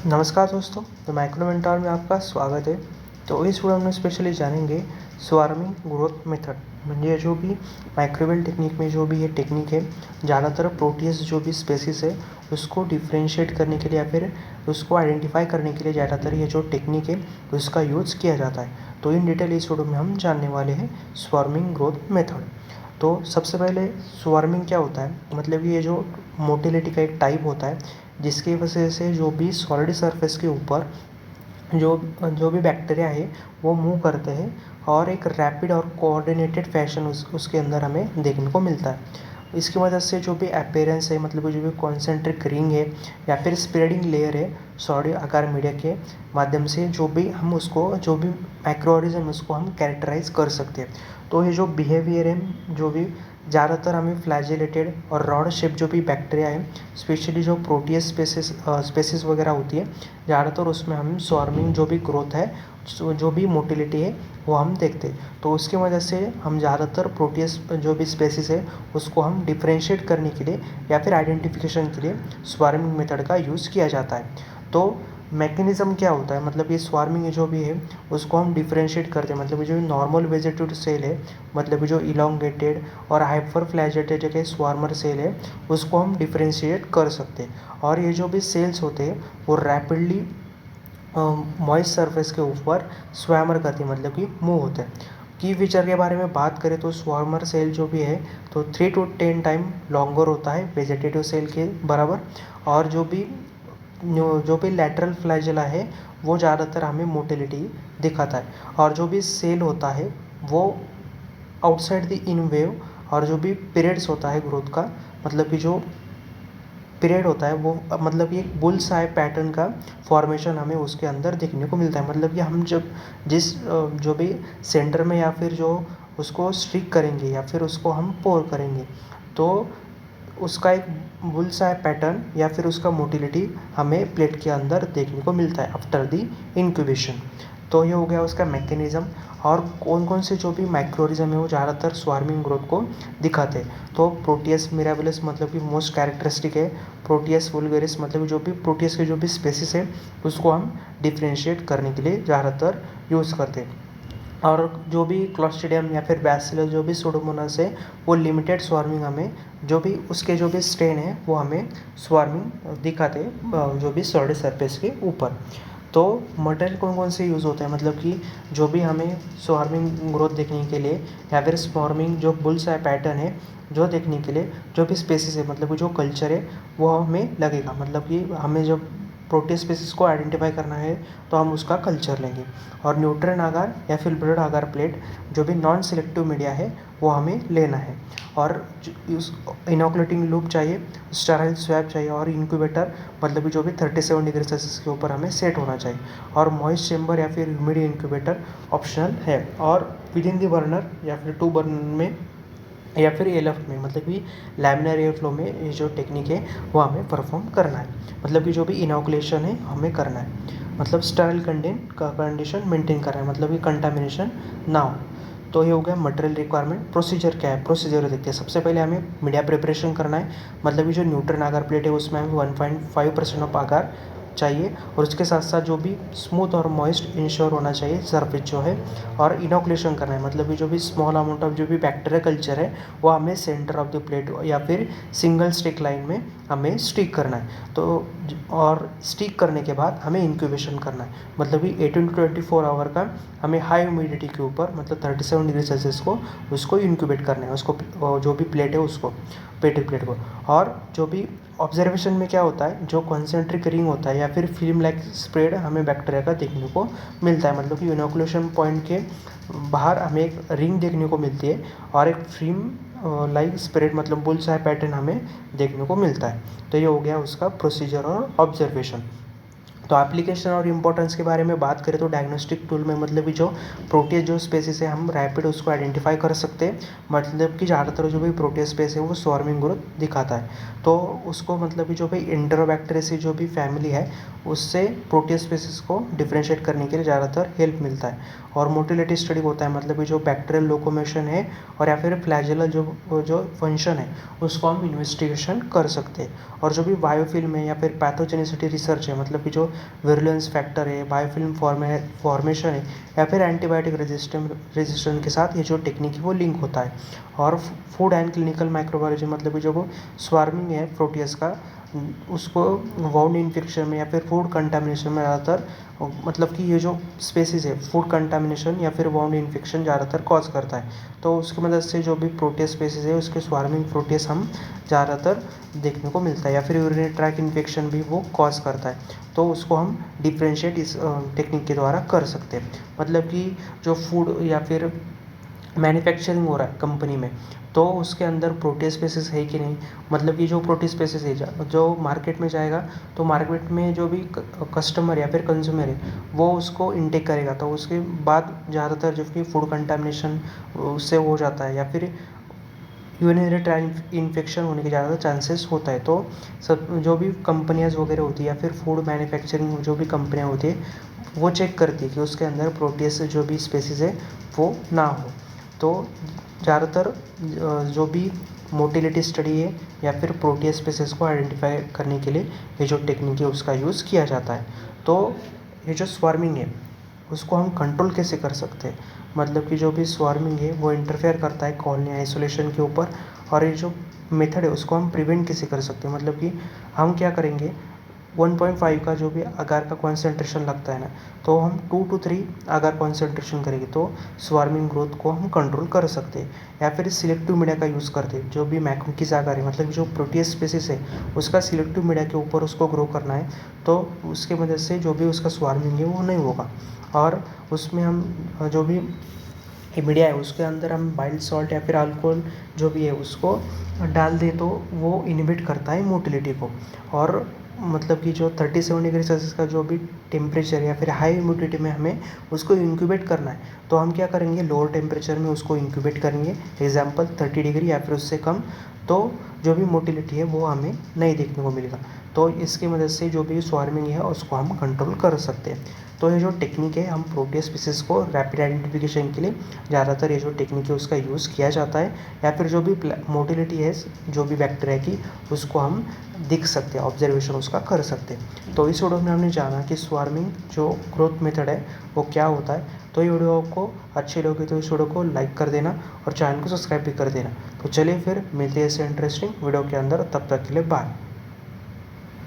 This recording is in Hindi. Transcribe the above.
नमस्कार दोस्तों, तो माइक्रोमेंटोर में आपका स्वागत है। तो इस वीडियो में स्पेशली जानेंगे स्वार्मिंग ग्रोथ मेथड। म्हणजे जो भी माइक्रोवेल टेक्निक में जो भी ये टेक्निक है, ज़्यादातर प्रोटीज जो भी स्पेसीज है उसको डिफ्रेंशिएट करने के लिए या फिर उसको आइडेंटिफाई करने के लिए ज़्यादातर ये जो टेक्निक है उसका यूज़ किया जाता है। तो इन डिटेल इस वीडियो में हम जानने वाले हैं स्वार्मिंग ग्रोथ मेथड। तो सबसे पहले स्वार्मिंग क्या होता है, मतलब ये जो मोटिलिटी का एक टाइप होता है जिसकी वजह से जो भी सॉलिड सरफेस के ऊपर जो जो भी बैक्टीरिया है वो मूव करते हैं और एक रैपिड और कोऑर्डिनेटेड फैशन उसके अंदर हमें देखने को मिलता है। इसकी वजह से जो भी अपीयरेंस है, मतलब जो भी कॉन्सेंट्रिक रिंग है या फिर स्प्रेडिंग लेयर है सॉलिड आकार मीडिया के माध्यम से जो भी हम उसको जो भी माइक्रो ऑर्गेनिज्म उसको हम कैरेक्टराइज कर सकते हैं। तो ये जो बिहेवियर है जो भी ज़्यादातर हमें फ्लैजेलेटेड और रॉड शेप जो भी बैक्टीरिया है, स्पेशली जो प्रोटीज स्पेसिस वगैरह होती है ज़्यादातर उसमें हम स्वार्मिंग जो भी ग्रोथ है जो भी मोटिलिटी है वो हम देखते हैं। तो उसकी वजह से हम ज़्यादातर प्रोटीज जो भी स्पेसिस है उसको हम डिफ्रेंशिएट करने के लिए या फिर आइडेंटिफिकेशन के लिए स्वार्मिंग मेथड का यूज़ किया जाता है। तो मैकेनिज़्म क्या होता है, मतलब ये स्वार्मिंग जो भी है उसको हम डिफ्रेंशिएट करते हैं। मतलब जो नॉर्मल वेजिटेटिव सेल है, मतलब जो इलोंगेटेड और हाइपर फ्लैजेटेड के स्वार्मर सेल है उसको हम डिफ्रेंशिएट कर सकते हैं। और ये जो भी सेल्स होते हैं वो रैपिडली मॉइस्ट सरफेस के ऊपर स्वैमर करती है, मतलब कि मूव होते हैं। की फीचर के बारे में बात करें तो स्वार्मर सेल जो भी है तो 3 to 10 टाइम लॉन्गर होता है वेजिटेटिव सेल के बराबर। और जो भी लैटरल फ्लैजेला है वो ज़्यादातर हमें मोटिलिटी दिखाता है। और जो भी सेल होता है वो आउटसाइड द इन वेव, और जो भी पीरियड्स होता है ग्रोथ का, मतलब कि जो पीरियड होता है वो मतलब कि एक बुल्स आई पैटर्न का फॉर्मेशन हमें उसके अंदर देखने को मिलता है। मतलब कि हम जब जो भी सेंटर में या फिर जो उसको स्ट्रिक करेंगे या फिर उसको हम पोर करेंगे तो उसका एक बुल्स आई पैटर्न या फिर उसका मोटिलिटी हमें प्लेट के अंदर देखने को मिलता है आफ्टर द इंक्यूबेशन। तो ये हो गया उसका मैकेनिज़्म। और कौन कौन से जो भी माइक्रोरिज्म है वो ज़्यादातर स्वार्मिंग ग्रोथ को दिखाते हैं। तो प्रोटियस मिराबिलिस मतलब कि मोस्ट कैरेक्टरिस्टिक है। प्रोटियस वुल्गरिस मतलब जो भी प्रोटियस के जो भी स्पेसिस है उसको हम डिफ्रेंशिएट करने के लिए ज़्यादातर यूज़ करते हैं। और जो भी क्लॉस्ट्रिडियम या फिर बैसिलस जो भी सुडोमोनास है वो लिमिटेड स्वार्मिंग हमें जो भी उसके जो भी स्ट्रेन है वो हमें स्वार्मिंग दिखाते जो भी सॉलिड सरफेस के ऊपर। तो मटेरियल कौन कौन से यूज़ होते हैं, मतलब कि जो भी हमें स्वार्मिंग ग्रोथ देखने के लिए या फिर स्वार्मिंग जो बुल्स है पैटर्न है जो देखने के लिए जो भी स्पेसिस है, मतलब कि जो कल्चर है वो हमें लगेगा। मतलब कि हमें जब प्रोटीज स्पेसिस को आइडेंटिफाई करना है तो हम उसका कल्चर लेंगे। और न्यूट्रन आकार या फिर ब्लड आकार प्लेट जो भी नॉन सिलेक्टिव मीडिया है वो हमें लेना है। और इनोकुलेटिंग लूप चाहिए, स्टेराइल स्वैब चाहिए और इंक्यूबेटर मतलब कि जो भी 37 डिग्री सेल्सियस के ऊपर हमें सेट होना चाहिए। और मॉइस्ट चेम्बर या फिर ह्यूमिड इंक्यूबेटर ऑप्शनल है। और विद इन दी बर्नर या फिर 2 बर्नर में या फिर एलएफ में, मतलब कि लैमिनर एयर फ्लो में ये जो टेक्निक है वो हमें परफॉर्म करना है। मतलब कि जो भी इनोकुलेशन है हमें करना है, मतलब स्टेराइल कंडीशन मेंटेन करना है, मतलब कि कंटामिनेशन ना हो। तो ये हो गया मटेरियल रिक्वायरमेंट। प्रोसीजर क्या है, प्रोसीजर देखते हैं। सबसे पहले हमें मीडिया प्रिपरेशन करना है, मतलब कि जो न्यूट्रन आकार प्लेट है उसमें हमें 1.5% ऑफ आकार चाहिए। और उसके साथ साथ जो भी स्मूथ और मॉइस्ट इंश्योर होना चाहिए सरफेस जो है। और इनोकुलेशन करना है, मतलब कि जो भी स्मॉल अमाउंट ऑफ जो भी बैक्टीरिया कल्चर है वो हमें सेंटर ऑफ द प्लेट या फिर सिंगल स्टिक लाइन में हमें स्टिक करना है। तो और स्टिक करने के बाद हमें इंक्यूबेशन करना है, मतलब कि 18 to 24 आवर का हमें हाई ह्यूमिडिटी के ऊपर मतलब 37 डिग्री सेल्सियस को उसको इंक्यूबेट करना है, उसको जो भी प्लेट है उसको पेटेड प्लेट को। और जो भी ऑब्जर्वेशन में क्या होता है, जो कॉन्सेंट्रिक रिंग होता है या फिर फिल्म लाइक स्प्रेड हमें बैक्टीरिया का देखने को मिलता है। मतलब कि इनोकुलेशन पॉइंट के बाहर हमें एक रिंग देखने को मिलती है और एक फिल्म लाइक स्प्रेड मतलब बुल्स आई पैटर्न हमें देखने को मिलता है। तो ये हो गया उसका प्रोसीजर और ऑब्जर्वेशन। तो एप्लीकेशन और इम्पोर्टेंस के बारे में बात करें तो डायग्नोस्टिक टूल में मतलब कि जो प्रोटीज जो स्पेसिस है हम रैपिड उसको आइडेंटिफाई कर सकते हैं। मतलब कि ज़्यादातर जो भी प्रोटीज स्पेस है वो स्वार्मिंग ग्रोथ दिखाता है। तो उसको मतलब कि जो भी इंटरोबैक्टीरियसी जो भी फैमिली है उससे प्रोटीज स्पेसिस को डिफ्रेंशिएट करने के लिए ज़्यादातर हेल्प मिलता है। और मोटिलिटी स्टडी होता है, मतलब कि जो बैक्टीरियल लोकोमोशन है और या फिर फ्लैजेलल जो फंक्शन है उसको हम इन्वेस्टिगेशन कर सकते हैं। और जो भी बायोफिल्म है या फिर पैथोजेनिसिटी रिसर्च है, मतलब कि जो विरुलेंस फैक्टर है, बायोफिल्म फॉर्मेशन है, या फिर एंटीबायोटिक रेजिस्टेंस के साथ ये जो टेक्निक है वो लिंक होता है। और फूड एंड क्लिनिकल माइक्रोबायोलॉजी मतलब कि जो वो स्वार्मिंग है प्रोटियस का, उसको वाउंड इन्फेक्शन में या फिर फूड कंटामिनेशन में ज़्यादातर, मतलब कि ये जो स्पेसिस है फूड कंटामिनेशन या फिर वाउंड इन्फेक्शन ज़्यादातर कॉज करता है। तो उसकी मदद से जो भी प्रोटियस स्पेसिस है उसके स्वार्मिंग प्रोटियस हम ज़्यादातर देखने को मिलता है, या फिर यूरिनरी ट्रैक इन्फेक्शन भी वो कॉज करता है। तो उसको हम डिफ्रेंशिएट इस टेक्निक के द्वारा कर सकते हैं। मतलब कि जो फूड या फिर मैन्युफैक्चरिंग हो रहा है कंपनी में, तो उसके अंदर प्रोटीन स्पेसिस है कि नहीं, मतलब कि जो प्रोटीन स्पेसिस है जो मार्केट में जाएगा, तो मार्केट में जो भी कस्टमर या फिर कंज्यूमर है वो उसको इनटेक करेगा, तो उसके बाद ज़्यादातर जो कि फूड कंटामिनेशन उससे हो जाता है, या फिर यूरिनरी ट्रैक इन्फेक्शन होने के ज़्यादा चांसेस होता है। तो सब जो भी कंपनियाँ वगैरह होती है या फिर फूड मैन्युफैक्चरिंग जो भी कंपनियाँ होती है वो चेक करती है कि उसके अंदर प्रोटीस जो भी स्पेसिस है वो ना हो। तो ज़्यादातर जो भी मोटिलिटी स्टडी है या फिर प्रोटीन स्पेसिस को आइडेंटिफाई करने के लिए ये जो टेक्निक है उसका यूज़ किया जाता है। तो ये जो स्वार्मिंग है उसको हम कंट्रोल कैसे कर सकते हैं, मतलब कि जो भी स्वार्मिंग है वो इंटरफेयर करता है कॉलोनी आइसोलेशन के ऊपर, और ये जो मेथड है उसको हम प्रिवेंट कैसे कर सकते हैं, मतलब कि हम क्या करेंगे, 1.5 का जो भी अगार का कॉन्सेंट्रेशन लगता है ना, तो हम 2 to 3 अगार कॉन्सेंट्रेशन करेंगे तो स्वार्मिंग ग्रोथ को हम कंट्रोल कर सकते हैं। या फिर सिलेक्टिव मीडिया का यूज़ करते हैं, जो भी मैक्रोकीज अगार है मतलब जो प्रोटीज स्पेसिस है उसका सिलेक्टिव मीडिया के ऊपर उसको ग्रो करना है, तो उसके वजह से जो भी उसका स्वार्मिंग है वो नहीं होगा। और उसमें हम जो भी मीडिया है उसके अंदर हम बाइल्ड सॉल्ट या फिर अल्कोहल जो भी है उसको डाल दें तो वो इनहिबिट करता है मोटिलिटी को। और मतलब कि जो 37 डिग्री सेल्सियस का जो भी टेम्परेचर या फिर हाई ह्यूमिडिटी में हमें उसको इंक्यूबेट करना है, तो हम क्या करेंगे, लोअर टेम्परेचर में उसको इंक्यूबेट करेंगे, एग्जांपल 30 डिग्री या फिर उससे कम, तो जो भी मोटिलिटी है वो हमें नहीं देखने को मिलेगा। तो इसकी मदद से जो भी स्वार्मिंग है उसको हम कंट्रोल कर सकते हैं। तो ये जो टेक्निक है हम प्रोटीन स्पीसीज को रैपिड आइडेंटिफिकेशन के लिए ज़्यादातर ये जो टेक्निक है उसका यूज़ किया जाता है, या फिर जो भी मोटिलिटी है जो भी बैक्टीरिया की उसको हम दिख सकते हैं, ऑब्जर्वेशन उसका कर सकते हैं। तो इस वीडियो में हमने जाना कि स्वार्मिंग जो ग्रोथ मेथड है वो क्या होता है। तो ये वीडियो आपको अच्छी लगी तो इस वीडियो को लाइक कर देना और चैनल को सब्सक्राइब भी कर देना। तो चलिए फिर मिलते हैं ऐसे इंटरेस्टिंग वीडियो के अंदर, तब तक के लिए बाय।